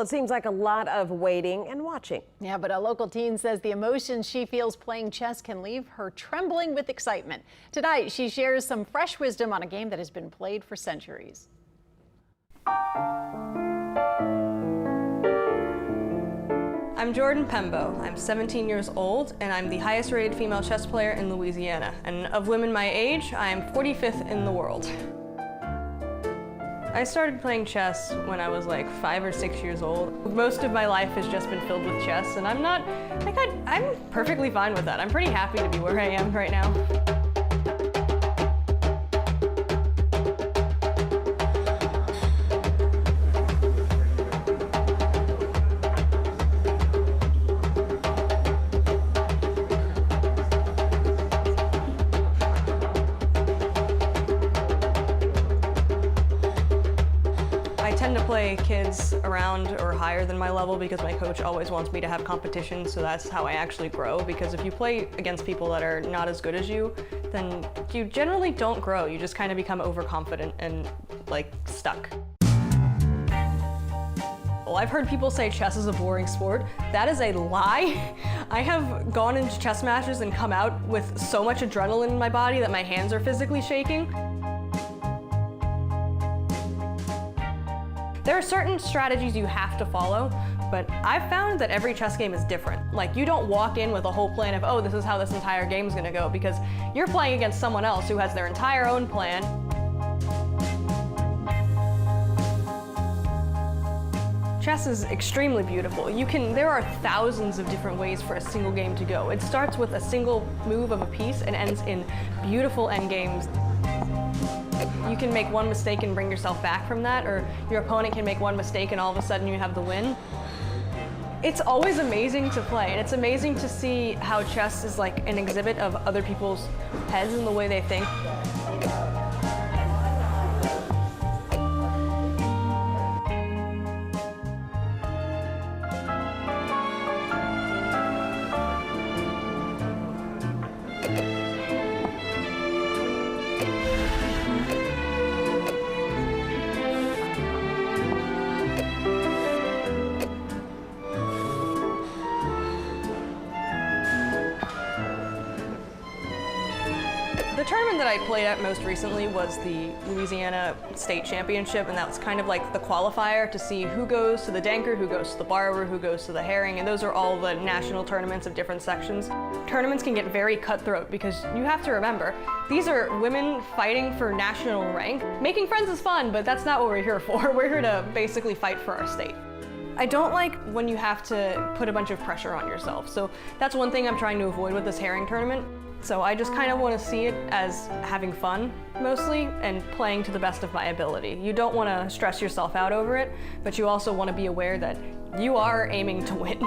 It seems like a lot of waiting and watching. Yeah, but a local teen says the emotions she feels playing chess can leave her trembling with excitement. Tonight, she shares some fresh wisdom on a game that has been played for centuries. I'm Jordan Pembo. I'm 17 years old, and I'm the highest rated female chess player in Louisiana. And of women my age, I'm 45th in the world. I started playing chess when I was like 5 or 6 years old. Most of my life has just been filled with chess, and I'm perfectly fine with that. I'm pretty happy to be where I am right now. I tend to play kids around or higher than my level because my coach always wants me to have competition, so that's how I actually grow. Because if you play against people that are not as good as you, then you generally don't grow. You just kind of become overconfident and like stuck. Well, I've heard people say chess is a boring sport. That is a lie. I have gone into chess matches and come out with so much adrenaline in my body that my hands are physically shaking. There are certain strategies you have to follow, but I've found that every chess game is different. Like, you don't walk in with a whole plan of, oh, this is how this entire game is gonna go, because you're playing against someone else who has their entire own plan. Chess is extremely beautiful. There are thousands of different ways for a single game to go. It starts with a single move of a piece and ends in beautiful endgames. You can make one mistake and bring yourself back from that, or your opponent can make one mistake and all of a sudden you have the win. It's always amazing to play, and it's amazing to see how chess is like an exhibit of other people's heads and the way they think. The tournament that I played at most recently was the Louisiana State Championship, and that was kind of like the qualifier to see who goes to the Danker, who goes to the Borrower, who goes to the Herring, and those are all the national tournaments of different sections. Tournaments can get very cutthroat because you have to remember, these are women fighting for national rank. Making friends is fun, but that's not what we're here for. We're here to basically fight for our state. I don't like when you have to put a bunch of pressure on yourself, so that's one thing I'm trying to avoid with this Herring tournament. So I just kind of want to see it as having fun, mostly, and playing to the best of my ability. You don't want to stress yourself out over it, but you also want to be aware that you are aiming to win.